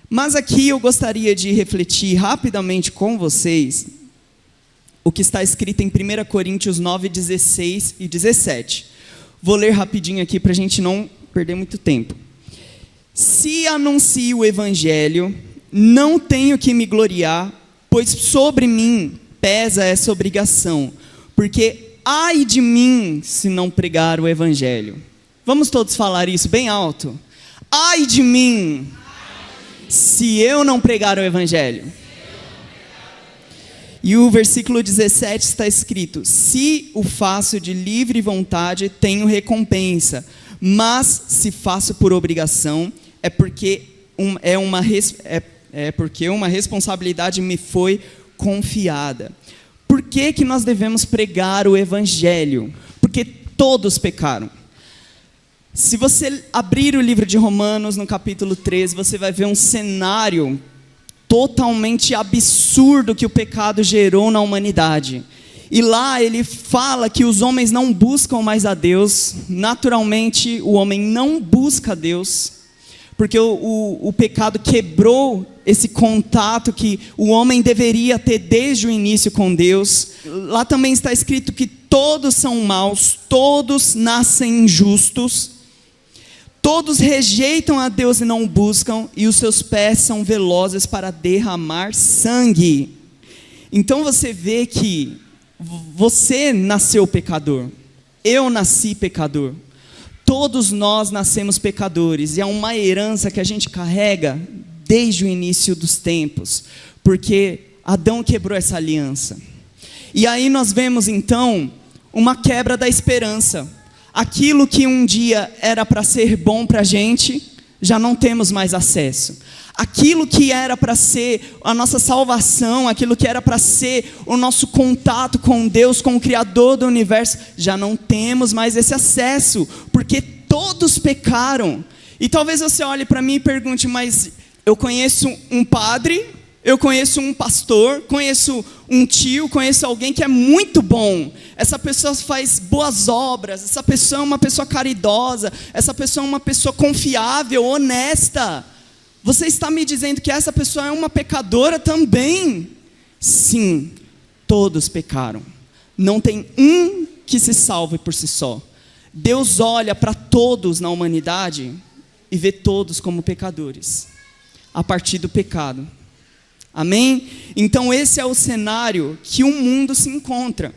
Mas aqui eu gostaria de refletir rapidamente com vocês o que está escrito em 1 Coríntios 9, 16 e 17. Vou ler rapidinho aqui para a gente não perder muito tempo. Se anuncio o evangelho, não tenho que me gloriar, pois sobre mim pesa essa obrigação, porque ai de mim se não pregar o evangelho. Vamos todos falar isso bem alto. Ai de mim se eu não pregar o evangelho. E o versículo 17 está escrito: se o faço de livre vontade, tenho recompensa, mas se faço por obrigação, é porque uma responsabilidade me foi confiada. Por que nós devemos pregar o evangelho? Porque todos pecaram. Se você abrir o livro de Romanos, no capítulo 13, você vai ver um cenário totalmente absurdo que o pecado gerou na humanidade. E lá ele fala que os homens não buscam mais a Deus. Naturalmente, o homem não busca a Deus, porque o pecado quebrou esse contato que o homem deveria ter desde o início com Deus. Lá também está escrito que todos são maus, todos nascem injustos, todos rejeitam a Deus e não o buscam, e os seus pés são velozes para derramar sangue. Então você vê que você nasceu pecador, eu nasci pecador, todos nós nascemos pecadores, e é uma herança que a gente carrega desde o início dos tempos, porque Adão quebrou essa aliança. E aí nós vemos então uma quebra da esperança. Aquilo que um dia era para ser bom para a gente, já não temos mais acesso. Aquilo que era para ser a nossa salvação, aquilo que era para ser o nosso contato com Deus, com o Criador do universo, já não temos mais esse acesso, porque todos pecaram. E talvez você olhe para mim e pergunte: mas eu conheço um padre, eu conheço um pastor, conheço um tio, conheço alguém que é muito bom. Essa pessoa faz boas obras, essa pessoa é uma pessoa caridosa, essa pessoa é uma pessoa confiável, honesta. Você está me dizendo que essa pessoa é uma pecadora também? Sim, todos pecaram. Não tem um que se salve por si só. Deus olha para todos na humanidade e vê todos como pecadores, a partir do pecado. Amém? Então esse é o cenário que o mundo se encontra.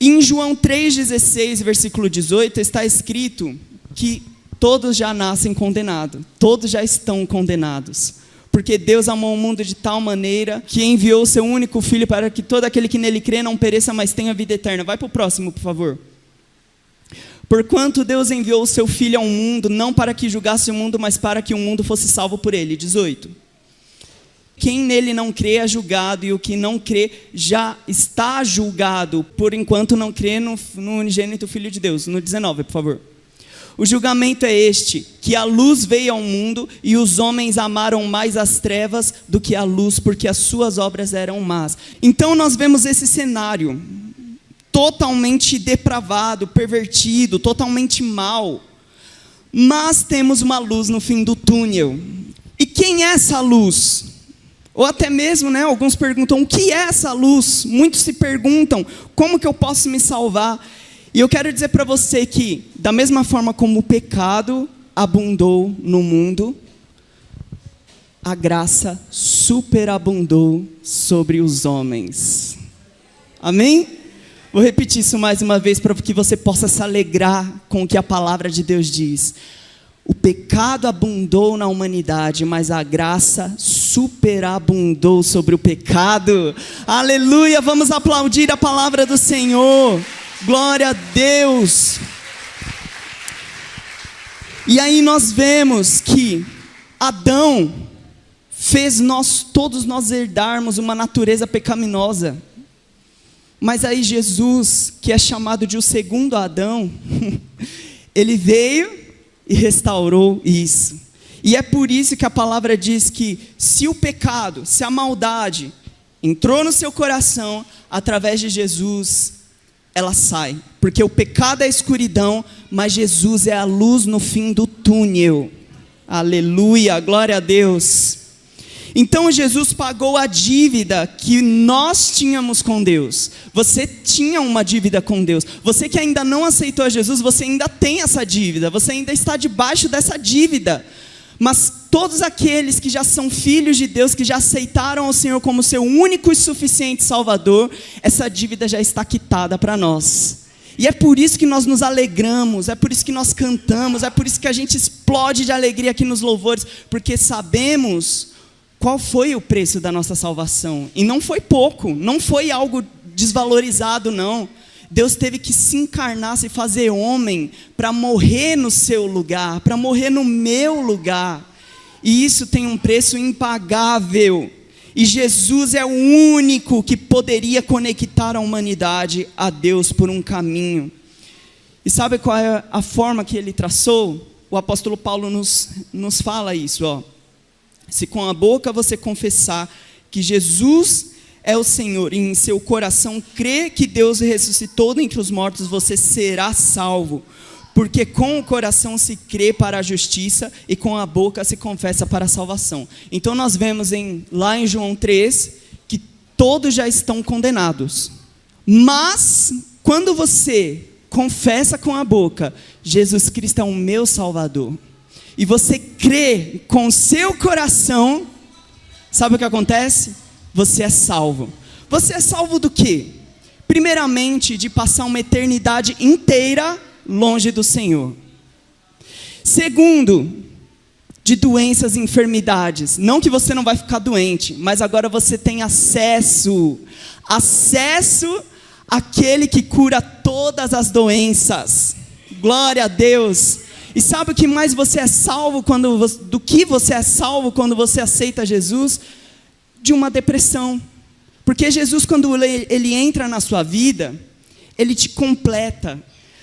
Em João 3,16, versículo 18, está escrito que todos já nascem condenados, todos já estão condenados, porque Deus amou o mundo de tal maneira que enviou o seu único Filho para que todo aquele que nele crê não pereça, mas tenha vida eterna. Vai para o próximo, por favor. Porquanto Deus enviou o seu Filho ao mundo, não para que julgasse o mundo, mas para que o mundo fosse salvo por ele. 18. Quem nele não crê é julgado, e o que não crê já está julgado, por enquanto não crê no unigênito Filho de Deus. No 19, por favor. O julgamento é este, que a luz veio ao mundo, e os homens amaram mais as trevas do que a luz, porque as suas obras eram más. Então nós vemos esse cenário totalmente depravado, pervertido, totalmente mau. Mas temos uma luz no fim do túnel. E quem é essa luz? Ou até mesmo, alguns perguntam: o que é essa luz? Muitos se perguntam: como que eu posso me salvar? E eu quero dizer para você que, da mesma forma como o pecado abundou no mundo, a graça superabundou sobre os homens. Amém? Vou repetir isso mais uma vez para que você possa se alegrar com o que a palavra de Deus diz. O pecado abundou na humanidade, mas a graça superabundou sobre o pecado. Aleluia! Vamos aplaudir a palavra do Senhor. Glória a Deus. E aí nós vemos que Adão fez todos nós herdarmos uma natureza pecaminosa. Mas aí Jesus, que é chamado de o segundo Adão, ele veio e restaurou isso. E é por isso que a palavra diz que se o pecado, se a maldade entrou no seu coração, através de Jesus, ela sai. Porque o pecado é a escuridão, mas Jesus é a luz no fim do túnel. Aleluia, glória a Deus. Então Jesus pagou a dívida que nós tínhamos com Deus. Você tinha uma dívida com Deus. Você que ainda não aceitou a Jesus, você ainda tem essa dívida. Você ainda está debaixo dessa dívida. Mas todos aqueles que já são filhos de Deus, que já aceitaram o Senhor como seu único e suficiente Salvador, essa dívida já está quitada para nós. E é por isso que nós nos alegramos, é por isso que nós cantamos, é por isso que a gente explode de alegria aqui nos louvores, porque sabemos qual foi o preço da nossa salvação. E não foi pouco, não foi algo desvalorizado, não. Deus teve que se encarnar, se fazer homem, para morrer no seu lugar, para morrer no meu lugar. E isso tem um preço impagável. E Jesus é o único que poderia conectar a humanidade a Deus por um caminho. E sabe qual é a forma que ele traçou? O apóstolo Paulo nos fala isso, ó. Se com a boca você confessar que Jesus é o Senhor e em seu coração crer que Deus ressuscitou dentre os mortos, você será salvo. Porque com o coração se crê para a justiça e com a boca se confessa para a salvação. Então nós vemos lá em João 3 que todos já estão condenados. Mas quando você confessa com a boca, Jesus Cristo é o meu Salvador, e você crê com o seu coração, sabe o que acontece? Você é salvo. Você é salvo do quê? Primeiramente, de passar uma eternidade inteira longe do Senhor. Segundo, de doenças e enfermidades. Não que você não vai ficar doente, mas agora você tem acesso àquele que cura todas as doenças. Glória a Deus. E sabe o que mais você é salvo do que você é salvo quando você aceita Jesus? De uma depressão. Porque Jesus, quando ele entra na sua vida, ele te completa.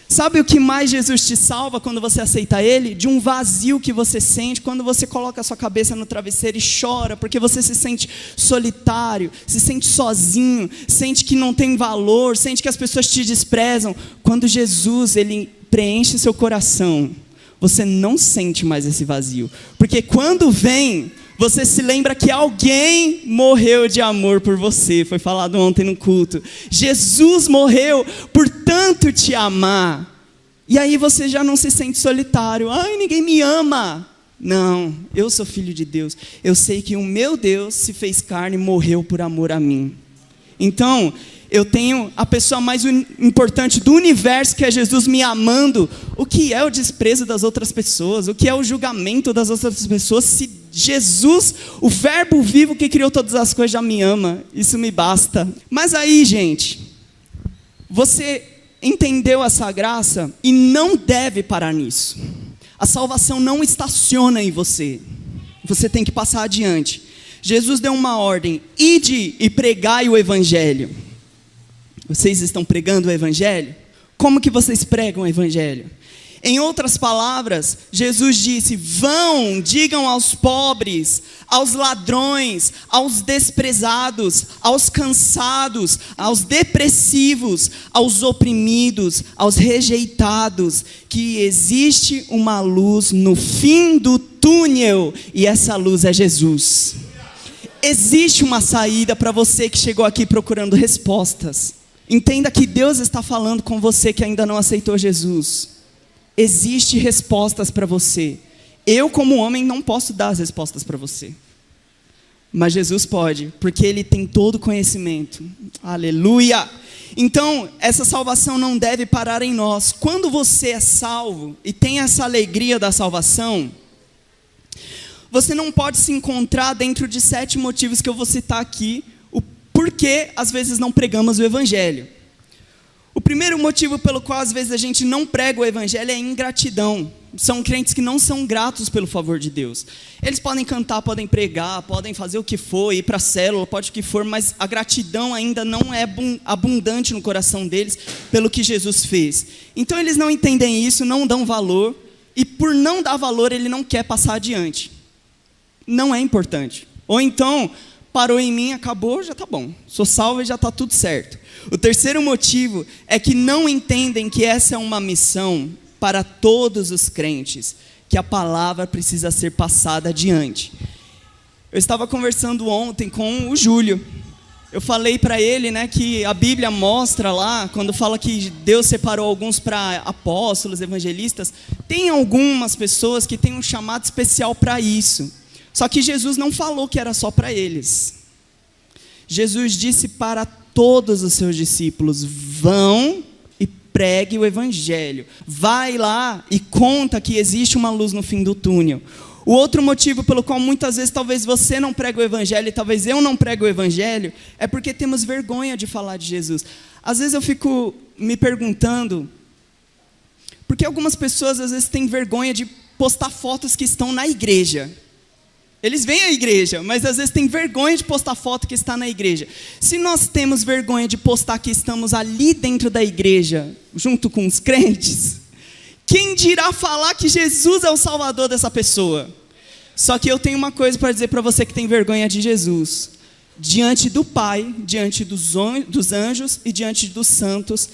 Sabe o que mais Jesus te salva quando você aceita Ele? De um vazio que você sente quando você coloca a sua cabeça no travesseiro e chora, porque você se sente solitário, se sente sozinho, sente que não tem valor, sente que as pessoas te desprezam. Quando Jesus, Ele preenche seu coração, você não sente mais esse vazio, porque quando vem, você se lembra que alguém morreu de amor por você. Foi falado ontem no culto. Jesus morreu por tanto te amar. E aí você já não se sente solitário. Ai, ninguém me ama. Não, eu sou filho de Deus. Eu sei que o meu Deus se fez carne e morreu por amor a mim. Então, eu tenho a pessoa mais importante do universo, que é Jesus, me amando. O que é o desprezo das outras pessoas? O que é o julgamento das outras pessoas? Se Jesus, o verbo vivo que criou todas as coisas, já me ama, isso me basta. Mas aí, gente, você entendeu essa graça e não deve parar nisso. A salvação não estaciona em você. Você tem que passar adiante. Jesus deu uma ordem: ide e pregai o evangelho. Vocês estão pregando o evangelho? Como que vocês pregam o evangelho? Em outras palavras, Jesus disse: vão, digam aos pobres, aos ladrões, aos desprezados, aos cansados, aos depressivos, aos oprimidos, aos rejeitados, que existe uma luz no fim do túnel, e essa luz é Jesus. Existe uma saída para você que chegou aqui procurando respostas. Entenda que Deus está falando com você que ainda não aceitou Jesus. Existem respostas para você. Eu, como homem, não posso dar as respostas para você. Mas Jesus pode, porque Ele tem todo o conhecimento. Aleluia! Então, essa salvação não deve parar em nós. Quando você é salvo e tem essa alegria da salvação, você não pode se encontrar dentro de 7 motivos que eu vou citar aqui, o porquê às vezes não pregamos o evangelho. O primeiro motivo pelo qual às vezes a gente não prega o evangelho é ingratidão. São crentes que não são gratos pelo favor de Deus. Eles podem cantar, podem pregar, podem fazer o que for, ir para a célula, pode o que for, mas a gratidão ainda não é abundante no coração deles pelo que Jesus fez. Então eles não entendem isso, não dão valor, e por não dar valor ele não quer passar adiante. Não é importante. Ou então, parou em mim, acabou, já está bom. Sou salvo e já está tudo certo. O terceiro motivo é que não entendem que essa é uma missão para todos os crentes. que a palavra precisa ser passada adiante. Eu estava conversando ontem com o Júlio. Eu falei para ele, né, que a Bíblia mostra lá, quando fala que Deus separou alguns para apóstolos, evangelistas, tem algumas pessoas que têm um chamado especial para isso. Só que Jesus não falou que era só para eles. Jesus disse para todos os seus discípulos: vão e pregue o evangelho. Vai lá e conta que existe uma luz no fim do túnel. O outro motivo pelo qual muitas vezes talvez você não pregue o evangelho e talvez eu não pregue o evangelho é porque temos vergonha de falar de Jesus. Às vezes eu fico me perguntando por que algumas pessoas às vezes têm vergonha de postar fotos que estão na igreja. Eles vêm à igreja, mas às vezes têm vergonha de postar foto que está na igreja. Se nós temos vergonha de postar que estamos ali dentro da igreja, junto com os crentes, quem dirá falar que Jesus é o Salvador dessa pessoa? Só que eu tenho uma coisa para dizer para você que tem vergonha de Jesus. Diante do Pai, diante dos anjos e diante dos santos,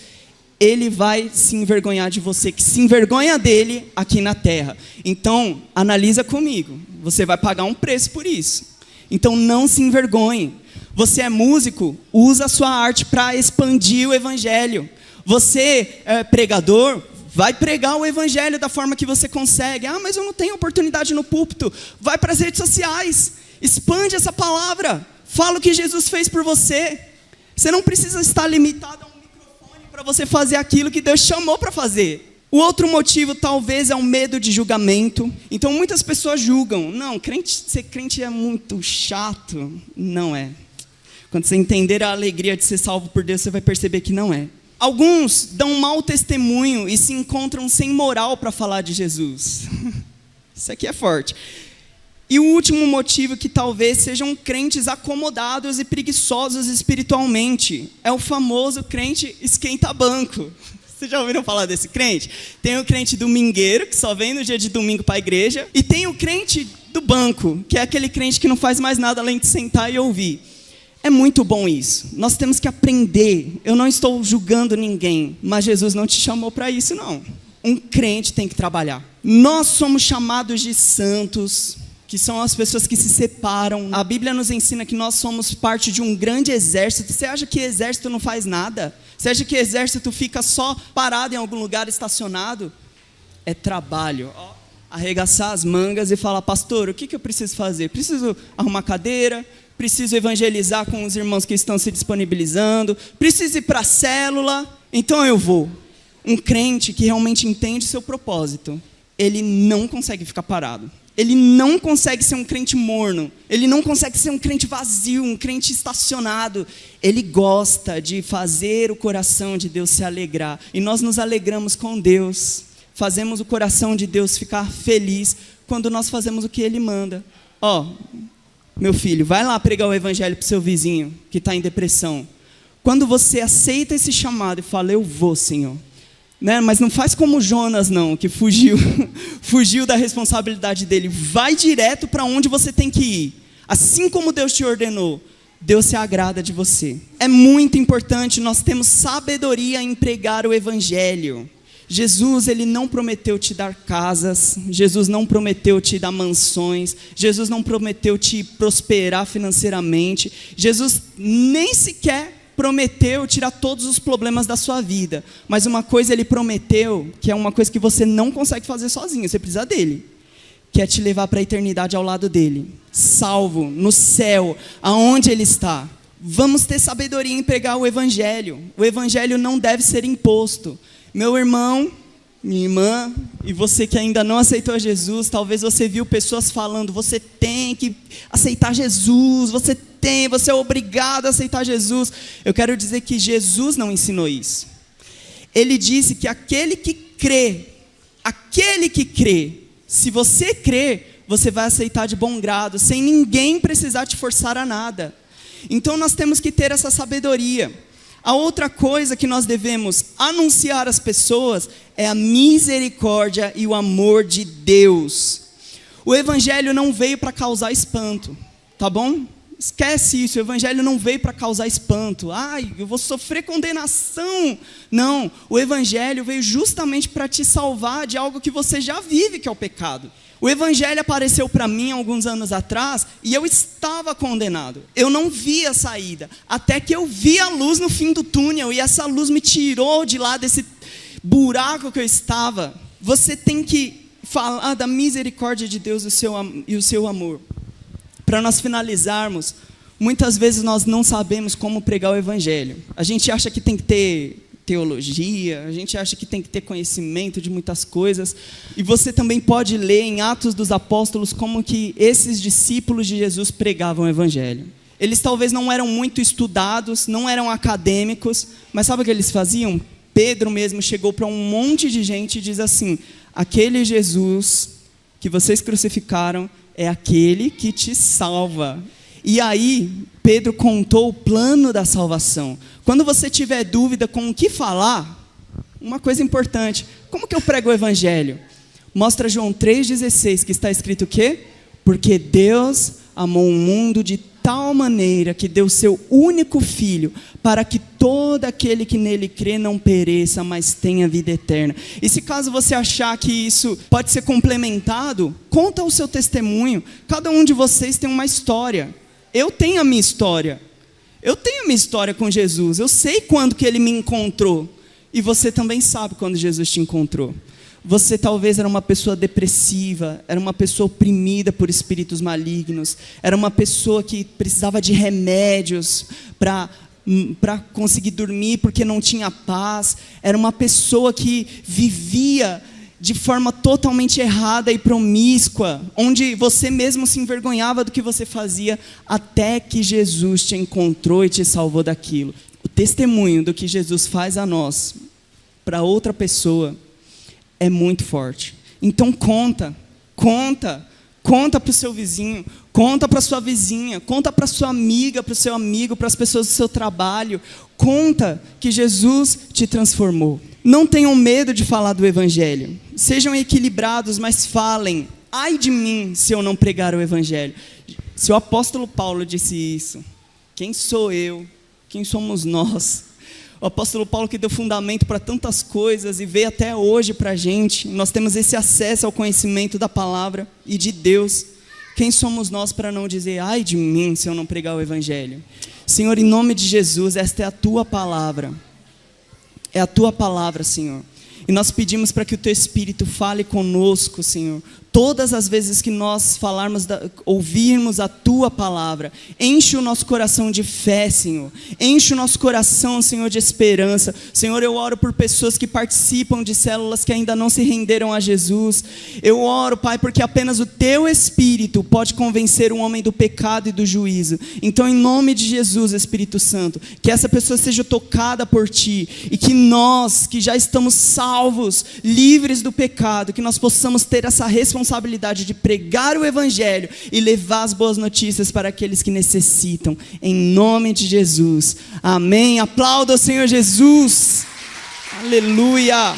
Ele vai se envergonhar de você, que se envergonha dele aqui na terra. Então, analisa comigo. Você vai pagar um preço por isso. Então, não se envergonhe. Você é músico, usa a sua arte para expandir o evangelho. Você é pregador, vai pregar o evangelho da forma que você consegue. Ah, mas eu não tenho oportunidade no púlpito. Vai para as redes sociais, expande essa palavra. Fala o que Jesus fez por você. Você não precisa estar limitado a um microfone para você fazer aquilo que Deus chamou para fazer. O outro motivo talvez é o medo de julgamento. Então muitas pessoas julgam. Não, ser crente é muito chato. Não é. Quando você entender a alegria de ser salvo por Deus, você vai perceber que não é. Alguns dão um mau testemunho e se encontram sem moral para falar de Jesus. Isso aqui é forte. E o último motivo, que talvez sejam crentes acomodados e preguiçosos espiritualmente, é o famoso crente esquenta-banco. Vocês já ouviram falar desse crente? Tem o crente domingueiro, que só vem no dia de domingo para a igreja, e tem o crente do banco, que é aquele crente que não faz mais nada além de sentar e ouvir. É muito bom isso. Nós temos que aprender. Eu não estou julgando ninguém, mas Jesus não te chamou para isso, não. Um crente tem que trabalhar. Nós somos chamados de santos, que são as pessoas que se separam. A Bíblia nos ensina que nós somos parte de um grande exército. Você acha que exército não faz nada? Você acha que exército fica só parado em algum lugar estacionado? É trabalho. Arregaçar as mangas e falar: pastor, o que eu preciso fazer? Preciso arrumar cadeira? Preciso evangelizar com os irmãos que estão se disponibilizando, preciso ir para a célula, então eu vou. Um crente que realmente entende seu propósito, ele não consegue ficar parado. Ele não consegue ser um crente morno, ele não consegue ser um crente vazio, um crente estacionado. Ele gosta de fazer o coração de Deus se alegrar. E nós nos alegramos com Deus, fazemos o coração de Deus ficar feliz quando nós fazemos o que Ele manda. Meu filho, vai lá pregar o evangelho para o seu vizinho que está em depressão. Quando você aceita esse chamado e fala: eu vou, Senhor. Né? Mas não faz como Jonas, não, que fugiu da responsabilidade dele. Vai direto para onde você tem que ir. Assim como Deus te ordenou, Deus se agrada de você. É muito importante nós termos sabedoria em pregar o evangelho. Jesus, Ele não prometeu te dar casas, Jesus não prometeu te dar mansões, Jesus não prometeu te prosperar financeiramente, Jesus nem sequer prometeu tirar todos os problemas da sua vida, mas uma coisa Ele prometeu, que é uma coisa que você não consegue fazer sozinho, você precisa dEle, que é te levar para a eternidade ao lado dEle, salvo, no céu, aonde Ele está. Vamos ter sabedoria em pregar o evangelho não deve ser imposto. Meu irmão, minha irmã, e você que ainda não aceitou Jesus, talvez você viu pessoas falando: você tem que aceitar Jesus, você é obrigado a aceitar Jesus. Eu quero dizer que Jesus não ensinou isso. Ele disse que aquele que crê, se você crer, você vai aceitar de bom grado, sem ninguém precisar te forçar a nada. Então nós temos que ter essa sabedoria. A outra coisa que nós devemos anunciar às pessoas é a misericórdia e o amor de Deus. O evangelho não veio para causar espanto, tá bom? Esquece isso, o evangelho não veio para causar espanto. Ai, eu vou sofrer condenação. Não, o evangelho veio justamente para te salvar de algo que você já vive, que é o pecado. O evangelho apareceu para mim alguns anos atrás e eu estava condenado. Eu não via a saída, até que eu vi a luz no fim do túnel e essa luz me tirou de lá desse buraco que eu estava. Você tem que falar da misericórdia de Deus e o seu amor. Para nós finalizarmos, muitas vezes nós não sabemos como pregar o evangelho. A gente acha que tem que ter teologia, a gente acha que tem que ter conhecimento de muitas coisas. E você também pode ler em Atos dos Apóstolos como que esses discípulos de Jesus pregavam o evangelho. Eles talvez não eram muito estudados, não eram acadêmicos, mas sabe o que eles faziam? Pedro mesmo chegou para um monte de gente e diz assim: aquele Jesus que vocês crucificaram é aquele que te salva. E aí, Pedro contou o plano da salvação. Quando você tiver dúvida com o que falar, uma coisa importante: como que eu prego o evangelho? Mostra João 3,16, que está escrito o quê? Porque Deus amou o mundo de tal maneira que deu seu único filho, para que todo aquele que nele crê não pereça, mas tenha vida eterna. E se caso você achar que isso pode ser complementado, conta o seu testemunho. Cada um de vocês tem uma história. Eu tenho a minha história. Eu tenho a minha história com Jesus. Eu sei quando que ele me encontrou. E você também sabe quando Jesus te encontrou. Você talvez era uma pessoa depressiva, era uma pessoa oprimida por espíritos malignos, era uma pessoa que precisava de remédios para conseguir dormir porque não tinha paz, era uma pessoa que vivia de forma totalmente errada e promíscua, onde você mesmo se envergonhava do que você fazia, até que Jesus te encontrou e te salvou daquilo. O testemunho do que Jesus faz a nós, para outra pessoa, é muito forte. Então conta para o seu vizinho, conta para a sua vizinha, conta para a sua amiga, para o seu amigo, para as pessoas do seu trabalho. Conta que Jesus te transformou. Não tenham medo de falar do evangelho. Sejam equilibrados, mas falem. Ai de mim se eu não pregar o evangelho. Se o apóstolo Paulo disse isso, quem sou eu? Quem somos nós? O apóstolo Paulo, que deu fundamento para tantas coisas e veio até hoje para a gente, nós temos esse acesso ao conhecimento da palavra e de Deus. Quem somos nós para não dizer, ai de mim se eu não pregar o evangelho? Senhor, em nome de Jesus, esta é a tua palavra. É a tua palavra, Senhor. E nós pedimos para que o teu Espírito fale conosco, Senhor. Todas as vezes que nós ouvirmos a tua palavra, enche o nosso coração de fé, Senhor. Enche o nosso coração, Senhor, de esperança. Senhor, eu oro por pessoas que participam de células que ainda não se renderam a Jesus. Eu oro, Pai, porque apenas o teu Espírito pode convencer um homem do pecado e do juízo. Então, em nome de Jesus, Espírito Santo, que essa pessoa seja tocada por ti e que nós, que já estamos salvos, livres do pecado, que nós possamos ter essa responsabilidade de pregar o evangelho e levar as boas notícias para aqueles que necessitam, em nome de Jesus, amém. Aplauda o Senhor Jesus, aleluia.